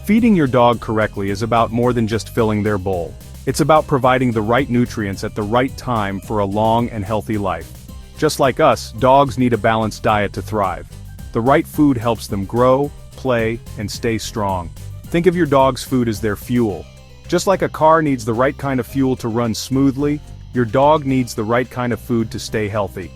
Feeding your dog correctly is about more than just filling their bowl. It's about providing the right nutrients at the right time for a long and healthy life. Just like us, dogs need a balanced diet to thrive. The right food helps them grow, play, and stay strong. Think of your dog's food as their fuel. Just like a car needs the right kind of fuel to run smoothly, your dog needs the right kind of food to stay healthy.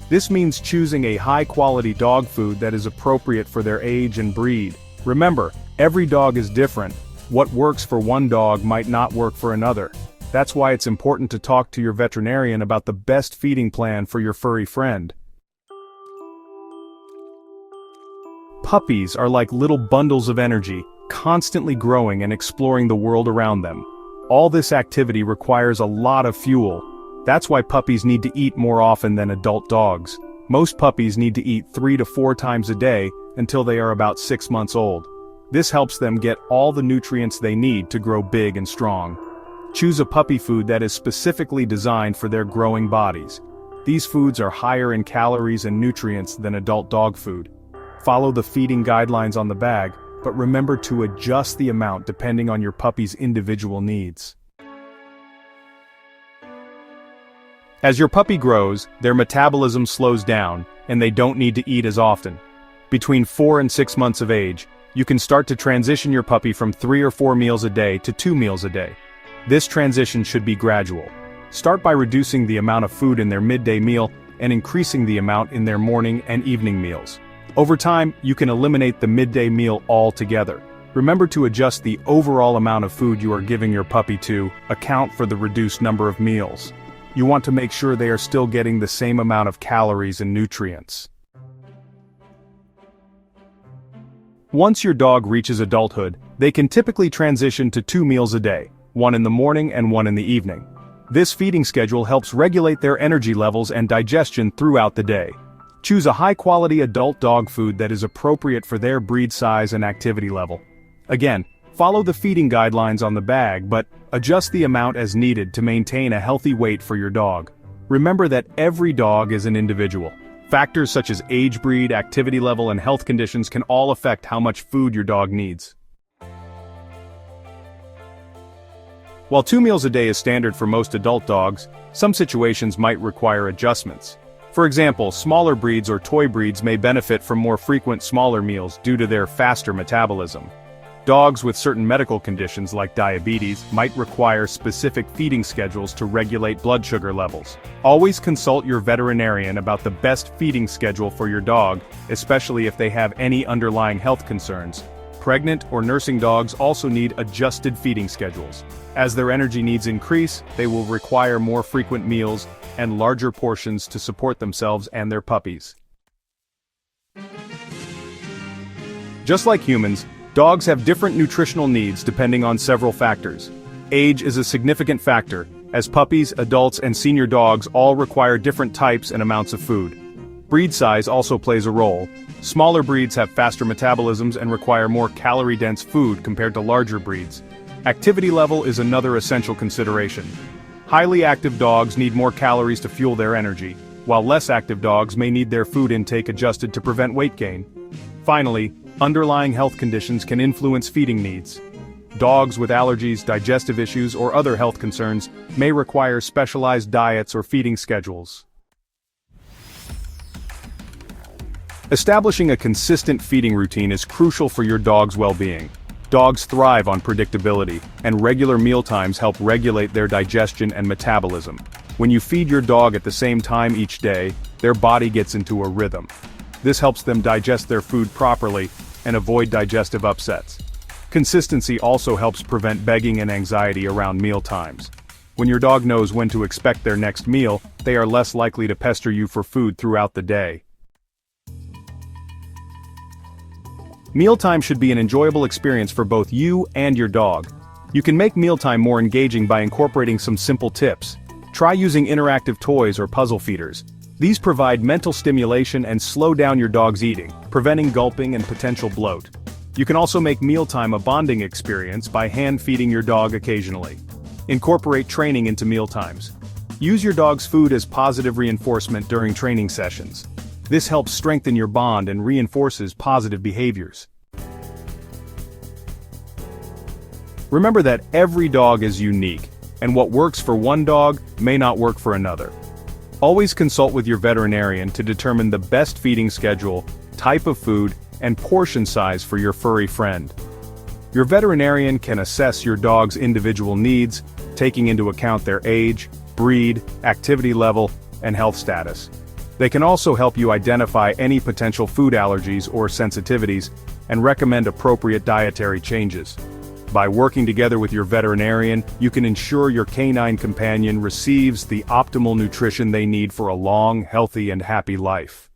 This means choosing a high-quality dog food that is appropriate for their age and breed. Remember, every dog is different. What works for one dog might not work for another. That's why it's important to talk to your veterinarian about the best feeding plan for your furry friend. Puppies are like little bundles of energy, constantly growing and exploring the world around them. All this activity requires a lot of fuel. That's why puppies need to eat more often than adult dogs. Most puppies need to eat 3 to 4 times a day until they are about 6 months old. This helps them get all the nutrients they need to grow big and strong. Choose a puppy food that is specifically designed for their growing bodies. These foods are higher in calories and nutrients than adult dog food. Follow the feeding guidelines on the bag, but remember to adjust the amount depending on your puppy's individual needs. As your puppy grows, their metabolism slows down, and they don't need to eat as often. Between 4 and 6 months of age, you can start to transition your puppy from 3 or 4 meals a day to 2 meals a day. This transition should be gradual. Start by reducing the amount of food in their midday meal and increasing the amount in their morning and evening meals. Over time, you can eliminate the midday meal altogether. Remember to adjust the overall amount of food you are giving your puppy to account for the reduced number of meals. You want to make sure they are still getting the same amount of calories and nutrients. Once your dog reaches adulthood, they can typically transition to 2 meals a day, 1 in the morning and 1 in the evening. This feeding schedule helps regulate their energy levels and digestion throughout the day. Choose a high-quality adult dog food that is appropriate for their breed size and activity level. Again, follow the feeding guidelines on the bag, but adjust the amount as needed to maintain a healthy weight for your dog. Remember that every dog is an individual. Factors such as age, breed, activity level, and health conditions can all affect how much food your dog needs. While 2 meals a day is standard for most adult dogs, some situations might require adjustments. For example, smaller breeds or toy breeds may benefit from more frequent smaller meals due to their faster metabolism. Dogs with certain medical conditions like diabetes might require specific feeding schedules to regulate blood sugar levels. Always consult your veterinarian about the best feeding schedule for your dog, especially if they have any underlying health concerns. Pregnant or nursing dogs also need adjusted feeding schedules. As their energy needs increase, they will require more frequent meals and larger portions to support themselves and their puppies. Just like humans, dogs have different nutritional needs depending on several factors. Age is a significant factor, as puppies, adults, and senior dogs all require different types and amounts of food. Breed size also plays a role. Smaller breeds have faster metabolisms and require more calorie-dense food compared to larger breeds. Activity level is another essential consideration. Highly active dogs need more calories to fuel their energy, while less active dogs may need their food intake adjusted to prevent weight gain. Finally, underlying health conditions can influence feeding needs. Dogs with allergies, digestive issues, or other health concerns may require specialized diets or feeding schedules. Establishing a consistent feeding routine is crucial for your dog's well-being. Dogs thrive on predictability, and regular mealtimes help regulate their digestion and metabolism. When you feed your dog at the same time each day, their body gets into a rhythm. This helps them digest their food properly and avoid digestive upsets. Consistency also helps prevent begging and anxiety around meal times. When your dog knows when to expect their next meal, they are less likely to pester you for food throughout the day. Mealtime should be an enjoyable experience for both you and your dog. You can make mealtime more engaging by incorporating some simple tips. Try using interactive toys or puzzle feeders. These provide mental stimulation and slow down your dog's eating, preventing gulping and potential bloat. You can also make mealtime a bonding experience by hand-feeding your dog occasionally. Incorporate training into mealtimes. Use your dog's food as positive reinforcement during training sessions. This helps strengthen your bond and reinforces positive behaviors. Remember that every dog is unique, and what works for one dog may not work for another. Always consult with your veterinarian to determine the best feeding schedule, type of food, and portion size for your furry friend. Your veterinarian can assess your dog's individual needs, taking into account their age, breed, activity level, and health status. They can also help you identify any potential food allergies or sensitivities and recommend appropriate dietary changes. By working together with your veterinarian, you can ensure your canine companion receives the optimal nutrition they need for a long, healthy, and happy life.